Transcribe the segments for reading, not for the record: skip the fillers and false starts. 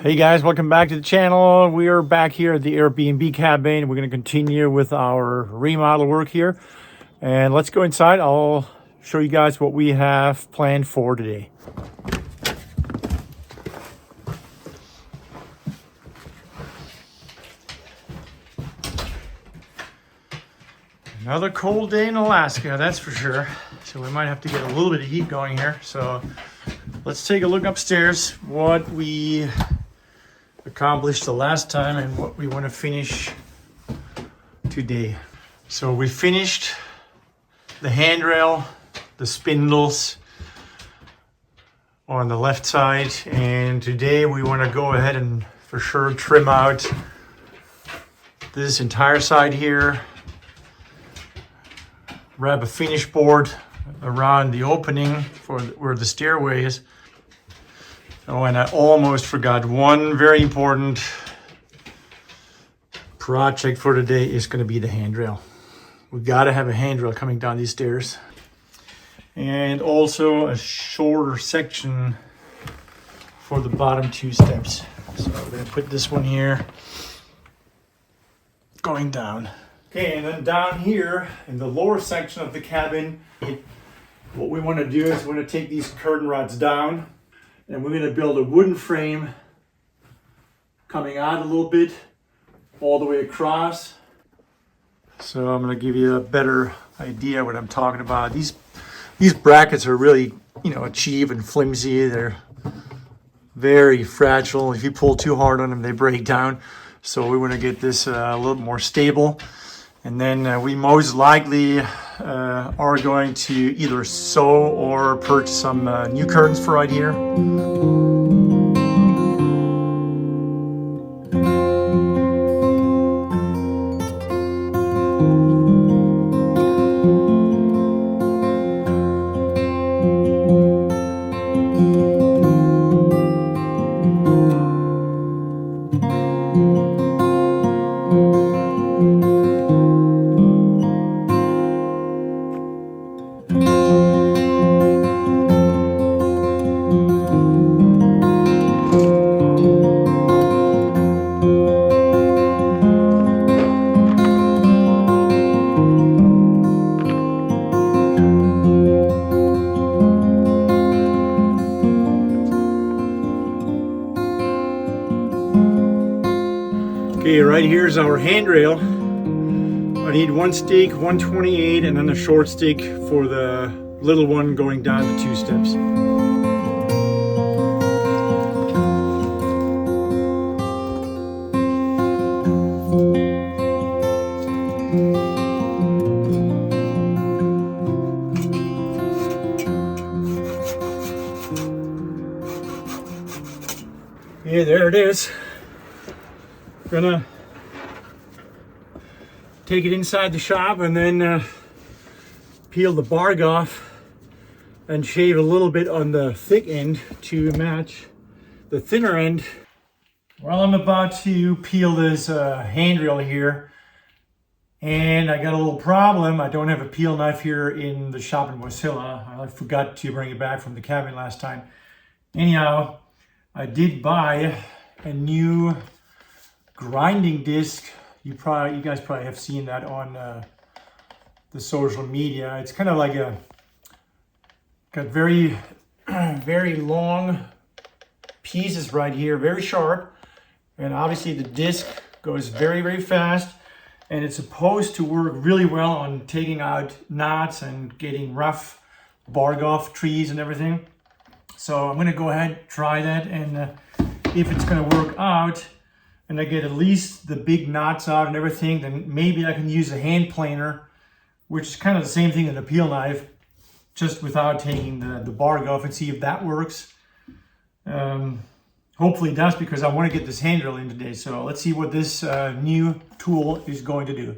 Hey guys, welcome back to the channel. We are back here at the Airbnb cabin. We're going to continue with our remodel work here. And let's go inside. I'll show you guys what we have planned for today. Another cold day in Alaska, that's for sure. So we might have to get a little bit of heat going here. So let's take a look upstairs, what we accomplished the last time and what we want to finish today. So we finished the handrail, the spindles on the left side, and today we want to go ahead and for sure trim out this entire side here, wrap a finish board around the opening for where the stairway is. Oh, and I almost forgot one very important project for today is going to be the handrail. We got to have a handrail coming down these stairs. And also a shorter section for the bottom two steps. So we're going to put this one here going down. Okay, and then down here in the lower section of the cabin, what we want to do is we want to take these curtain rods down. And we're going to build a wooden frame coming out a little bit, all the way across. So I'm going to give you a better idea what I'm talking about. These brackets are really, cheap and flimsy. They're very fragile. If you pull too hard on them, they break down. So we want to get this a little more stable. And then we most likely are going to either sew or purchase some new curtains for right here. Okay, right here is our handrail. I need one stick, 128, and then a short stick for the little one going down the two steps. Yeah, there it is. Gonna take it inside the shop and then peel the bark off and shave a little bit on the thick end to match the thinner end. Well, I'm about to peel this handrail here, and I got a little problem. I don't have a peel knife here in the shop in Wasilla. I forgot to bring it back from the cabin last time. Anyhow, I did buy a new grinding disc. You guys probably have seen that on the social media. It's kind of like got very very long pieces right here, very sharp, and obviously the disc goes very, very fast, and it's supposed to work really well on taking out knots and getting rough bark off trees and everything. So I'm going to go ahead, try that, and if it's going to work out and I get at least the big knots out and everything, then maybe I can use a hand planer, which is kind of the same thing as a peel knife, just without taking the bark off, and see if that works. Hopefully it does, because I want to get this handrail in today. So let's see what this new tool is going to do.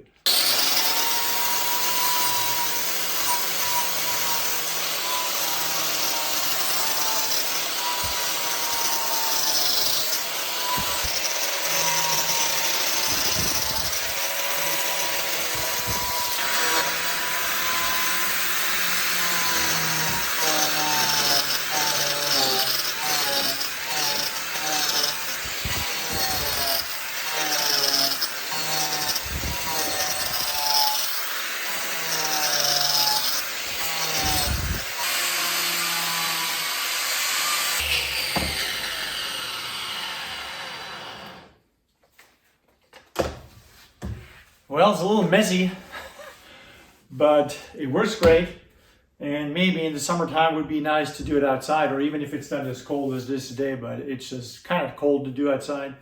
Well, it's a little messy, but it works great. And maybe in the summertime would be nice to do it outside, or even if it's not as cold as this today, but it's just kind of cold to do outside.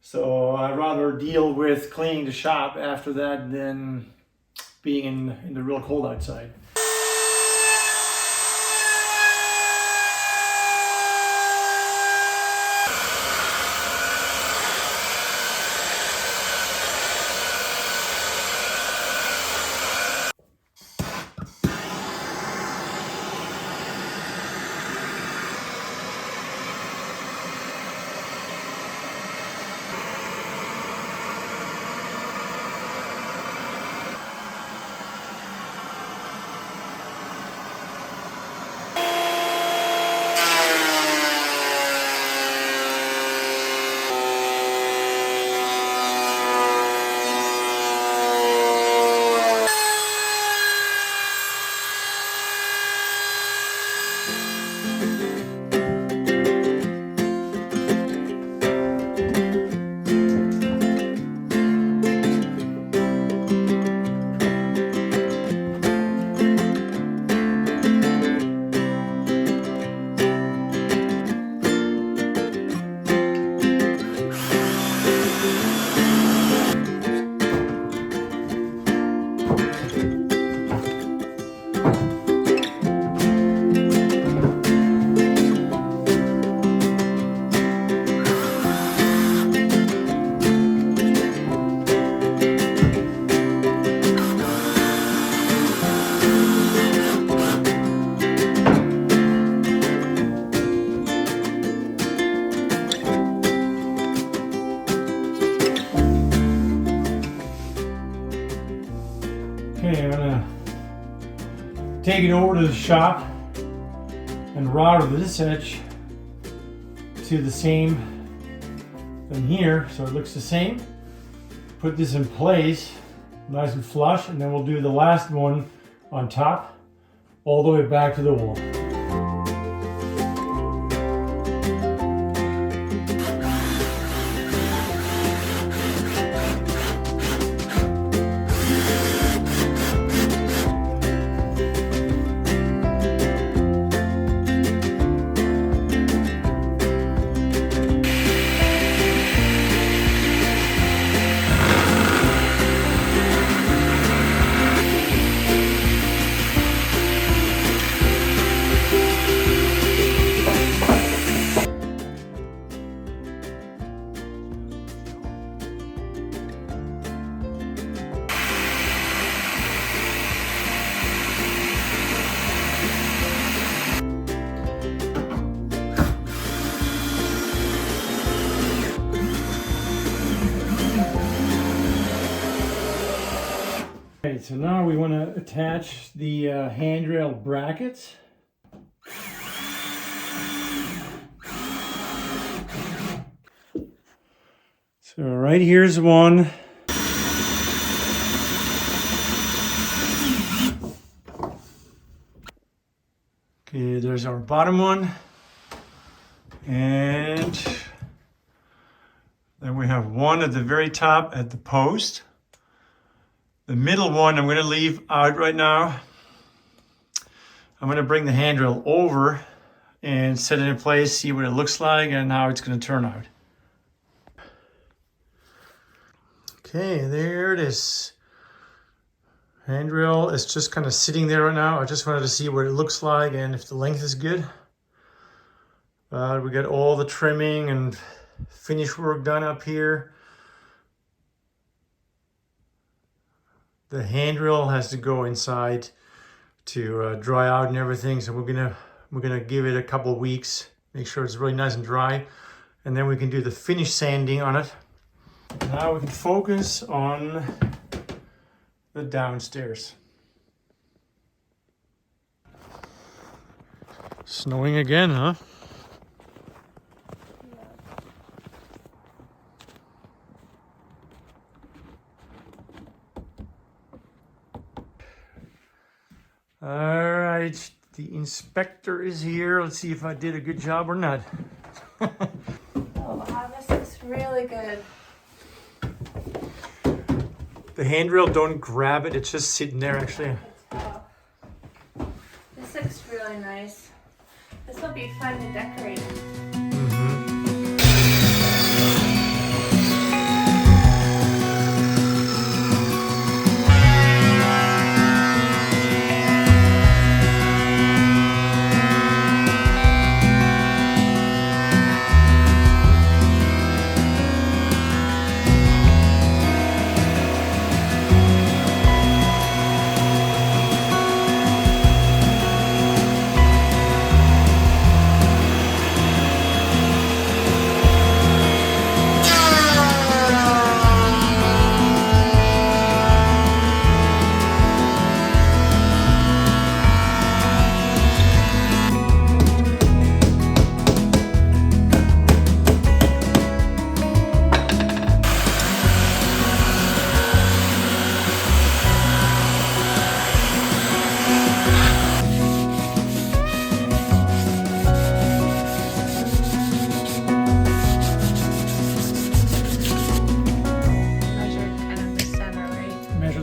So I'd rather deal with cleaning the shop after that than being in the real cold outside. Okay, I'm gonna take it over to the shop and router this edge to the same thing here, so it looks the same. Put this in place, nice and flush, and then we'll do the last one on top, all the way back to the wall. Okay, so now we want to attach the handrail brackets. So right here's one. Okay, there's our bottom one. And then we have one at the very top at the post. The middle one I'm going to leave out right now. I'm going to bring the handrail over and set it in place, see what it looks like and how it's going to turn out. Okay, there it is. Handrail is just kind of sitting there right now. I just wanted to see what it looks like and if the length is good. We got all the trimming and finish work done up here. The handrail has to go inside to dry out and everything. So we're gonna give it a couple of weeks, make sure it's really nice and dry, and then we can do the finish sanding on it. Now we can focus on the downstairs. Snowing again, huh? All right, the inspector is here. Let's see if I did a good job or not. Oh wow, this looks really good. The handrail, don't grab it. It's just sitting there actually. Oh. This looks really nice. This will be fun to decorate.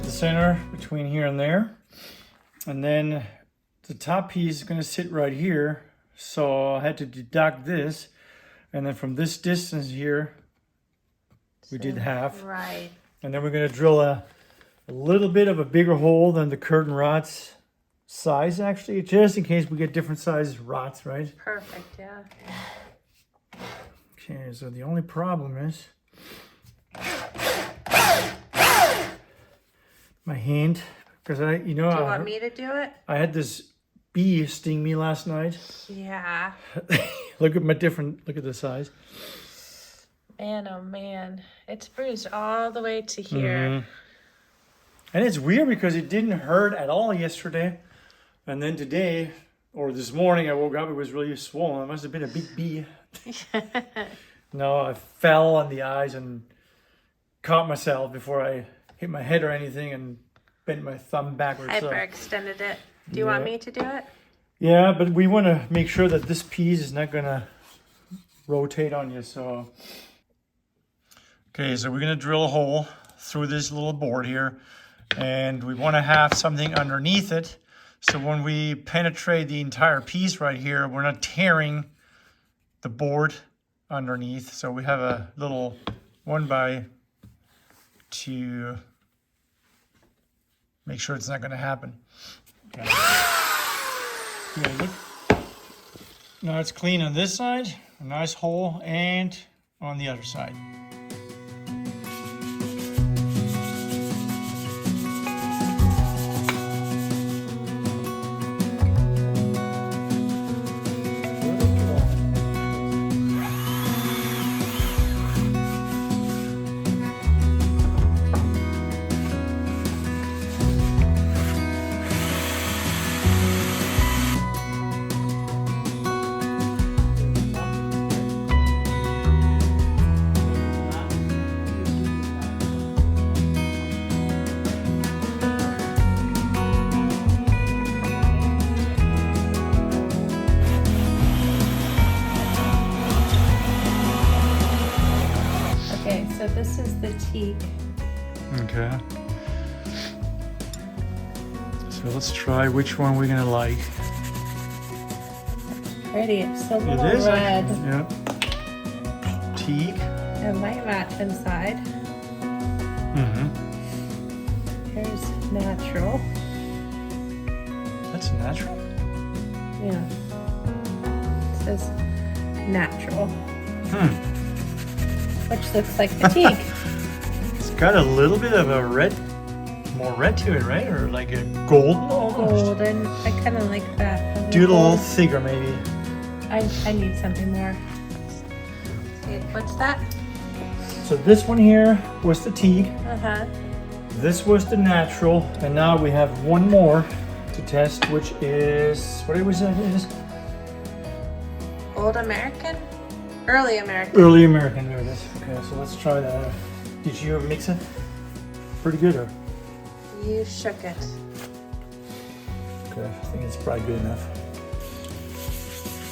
Center between here and there, and then the top piece is going to sit right here, so I had to deduct this, and then from this distance here we did half, right, and then we're going to drill a little bit of a bigger hole than the curtain rod's size, actually, just in case we get different size rods, right? Perfect. Yeah. Okay, so the only problem is my hand, because Do you want me to do it? I had this bee sting me last night. Yeah. Look at the size. Man, oh man, it's bruised all the way to here. And it's weird because it didn't hurt at all yesterday, and then today or this morning I woke up, it was really swollen. It must have been a big bee. No, I fell on the eyes and caught myself before I hit my head or anything and bent my thumb backwards. Hyperextended it. Do you want me to do it? Yeah, but we want to make sure that this piece is not going to rotate on you. So, okay, so we're going to drill a hole through this little board here, and we want to have something underneath it. So when we penetrate the entire piece right here, we're not tearing the board underneath. So we have a little 1x2. Make sure it's not going to happen. Okay. Yeah, look. Now it's clean on this side, a nice hole, and on the other side. So this is the teak. Okay. So let's try which one we're gonna like. Pretty, it's a little It is red. Yeah. Teak. It might match inside. Here's natural. That's natural? Yeah. It says natural. Which looks like the teak. It's got a little bit of a red, more red to it, right? Or like a golden almost. Golden. I kind of like that. Do it a little thicker, maybe. I need something more. See, what's that? So this one here was the teak. Uh-huh. This was the natural, and now we have one more to test, which is, what was that? Old American? Early American. Early American, there it is. Okay, so let's try that. Did you mix it pretty good, or? You shook it. Okay, I think it's probably good enough.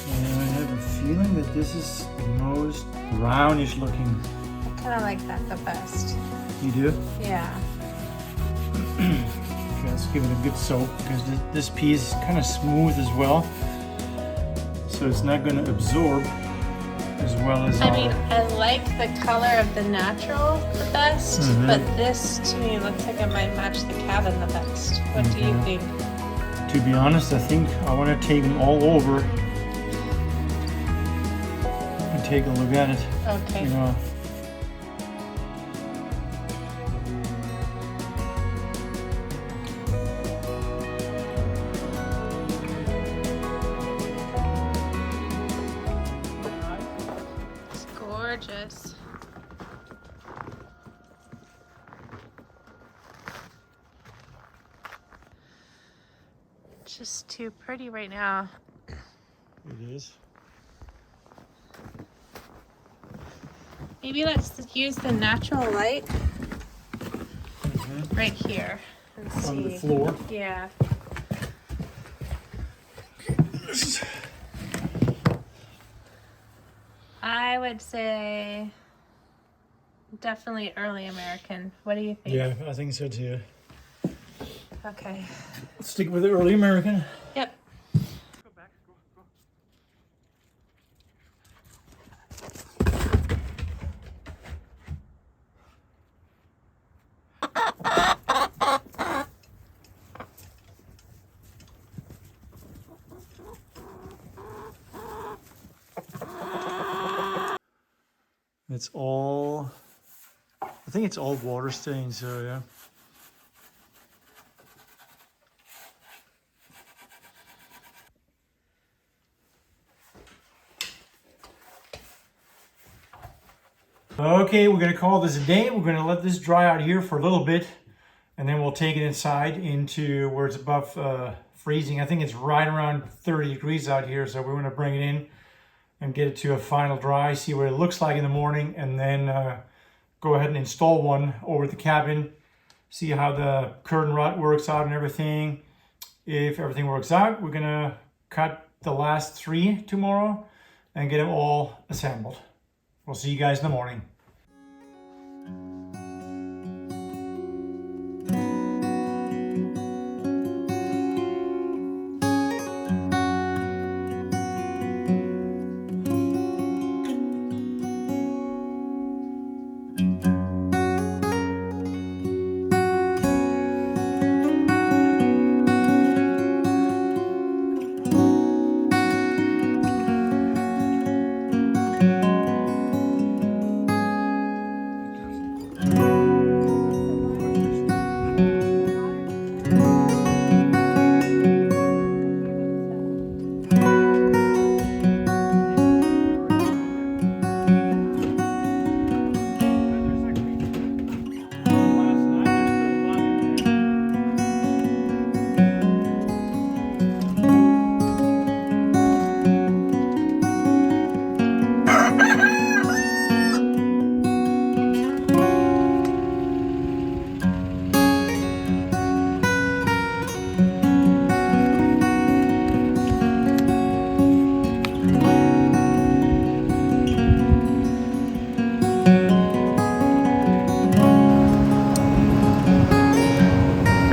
And I have a feeling that this is the most brownish looking. I kind of like that the best. You do? Yeah. Okay, let's give it a good soak because this piece is kind of smooth as well. So it's not going to absorb as well as I mean, I like the color of the natural the best, but this to me looks like it might match the cabin the best. What do you think? To be honest, I think I want to take them all over and take a look at it. Okay. You know. It's gorgeous. It's just too pretty right now. It is. Maybe let's use the natural light right here and see. On the floor. Yeah. I would say definitely early American. What do you think? Yeah, I think so too. Okay. Let's stick with the early American. Yep. Go back. Go. It's all, I think it's all water stained, so yeah. Okay, we're gonna call this a day. We're gonna let this dry out here for a little bit, and then we'll take it inside into where it's above freezing. I think it's right around 30 degrees out here, so we're gonna bring it in and get it to a final dry, see what it looks like in the morning, and then go ahead and install one over the cabin, see how the curtain rod works out and everything. If everything works out, we're gonna cut the last 3 tomorrow and get them all assembled. We'll see you guys in the morning.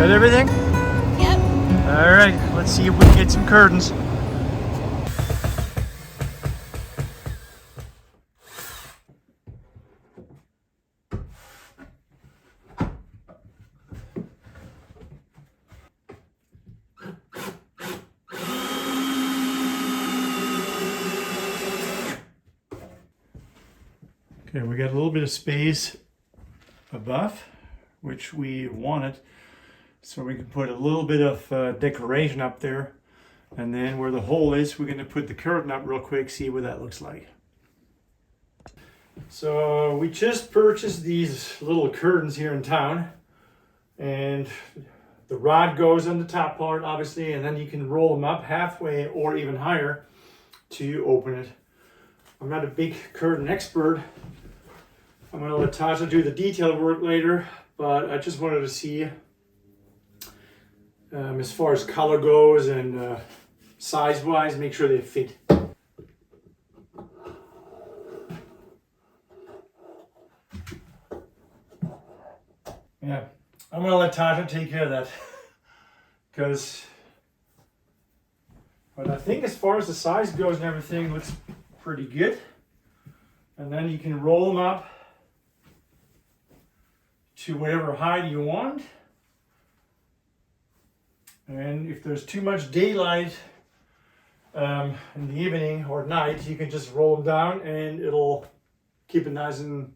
Got everything? Yep. All right, let's see if we can get some curtains. Okay, we got a little bit of space above, which we wanted. So we can put a little bit of decoration up there. And then where the hole is, we're gonna put the curtain up real quick, see what that looks like. So we just purchased these little curtains here in town. And the rod goes on the top part, obviously, and then you can roll them up halfway or even higher to open it. I'm not a big curtain expert. I'm gonna let Tasha do the detail work later, but I just wanted to see as far as color goes and size-wise, make sure they fit. Yeah, I'm gonna let Tacia take care of that. But I think as far as the size goes and everything, it looks pretty good. And then you can roll them up to whatever height you want. And if there's too much daylight in the evening or night, you can just roll them down and it'll keep it nice and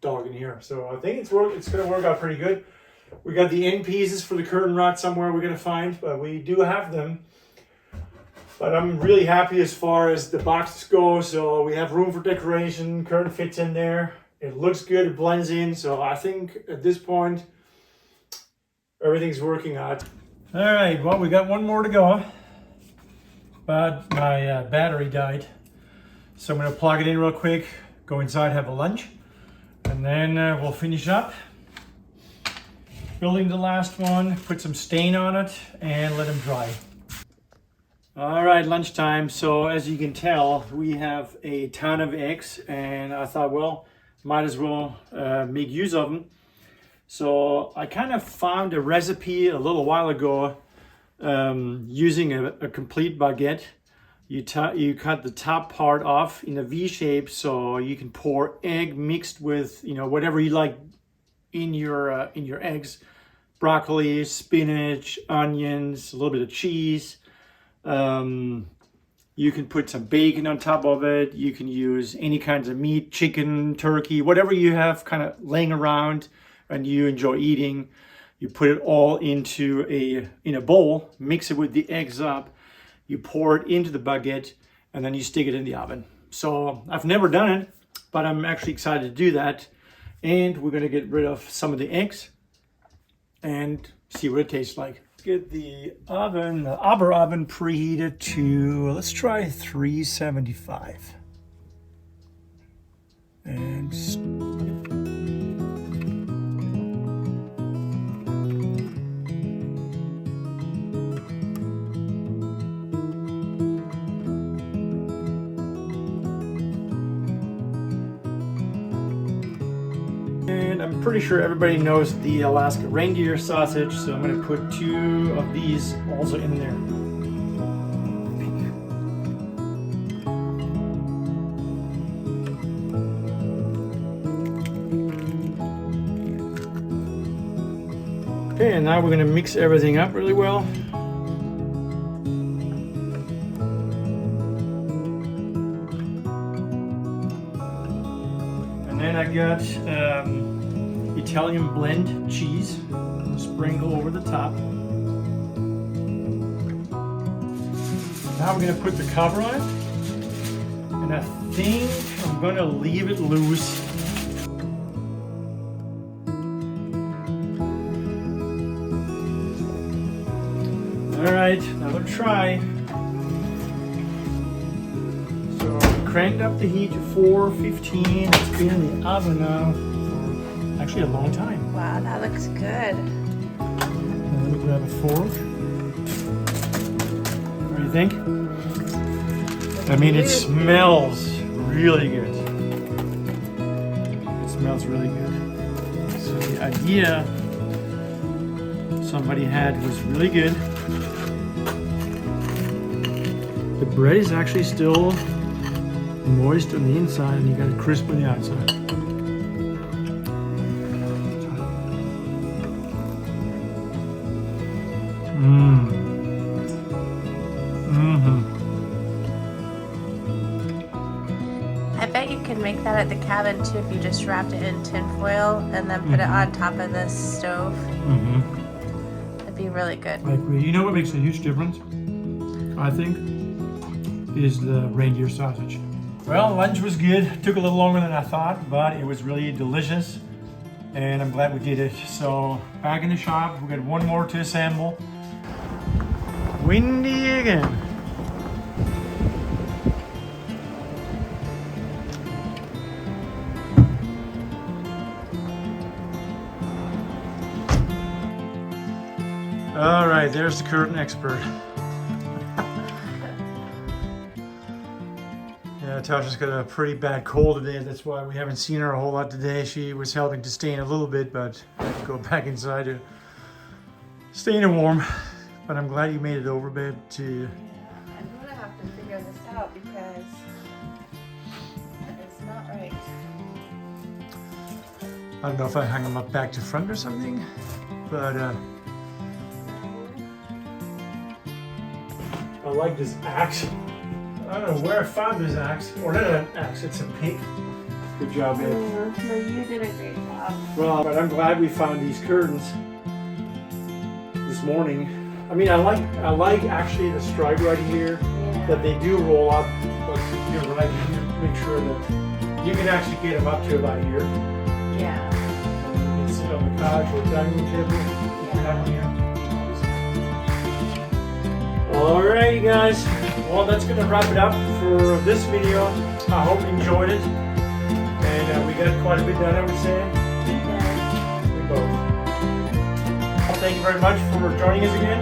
dark in here. So I think it's going to work out pretty good. We got the end pieces for the curtain rod somewhere we're going to find, but we do have them. But I'm really happy as far as the boxes go. So we have room for decoration, curtain fits in there. It looks good, it blends in. So I think at this point, everything's working out. All right, well, we got one more to go. But my battery died. So I'm gonna plug it in real quick, go inside, have a lunch, and then we'll finish up building the last one, put some stain on it, and let them dry. All right, lunchtime. So as you can tell, we have a ton of eggs, and I thought, well, might as well make use of them. So I kind of found a recipe a little while ago using a complete baguette. You cut the top part off in a V shape, so you can pour egg mixed with whatever you like in your eggs: broccoli, spinach, onions, a little bit of cheese. You can put some bacon on top of it. You can use any kinds of meat, chicken, turkey, whatever you have kind of laying around and you enjoy eating. You put it all into in a bowl, mix it with the eggs up. You pour it into the baguette, and then you stick it in the oven. So I've never done it, but I'm actually excited to do that. And we're gonna get rid of some of the eggs and see what it tastes like. Get the Ober oven preheated to, let's try 375. And I'm pretty sure everybody knows the Alaska reindeer sausage, so I'm going to put 2 of these also in there. Okay, and now we're going to mix everything up really well. And then I got Italian blend cheese, sprinkle over the top. Now we're going to put the cover on it, and I think I'm going to leave it loose. All right, now we'll try. So we cranked up the heat to 415. It's been in the oven now. Actually a long time. Wow, that looks good. Now let me grab a fork. What do you think? I mean, it smells really good. It smells really good. So the idea somebody had was really good. The bread is actually still moist on the inside, and you got it crisp on the outside. I bet you can make that at the cabin too if you just wrapped it in tin foil and then put it on top of the stove. That'd be really good. I agree. You know what makes a huge difference, I think, is the reindeer sausage. Well, lunch was good. It took a little longer than I thought, but it was really delicious, and I'm glad we did it. So back in the shop, we got one more to assemble. Windy again. All right, there's the curtain expert. Yeah, Tasha's got a pretty bad cold today. That's why we haven't seen her a whole lot today. She was helping to stay in a little bit, but I had to go back inside to stay in warm. But I'm glad you made it over, babe. To I'm gonna have to figure this out because it's not right. I don't know if I hung them up back to front or something, but I like this axe. I don't know where I found this axe, or not an axe, it's a pick. Good job, babe. No, you did a great job. Well, but I'm glad we found these curtains this morning. I mean, I like actually the stripe right here, that they do roll up, but you're right, you need to make sure that you can actually get them up to about here. Yeah. And you can sit on the couch or dining room table if you're not here. Alrighty guys, well that's going to wrap it up for this video. I hope you enjoyed it, and we got quite a bit done, I would say. We both. Well, thank you very much for joining us again,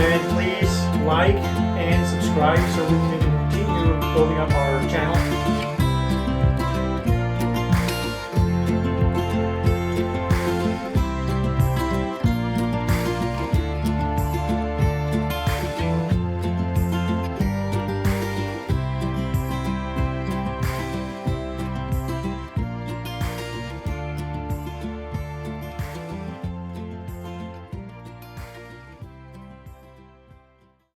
and please like and subscribe so we can continue building up our channel.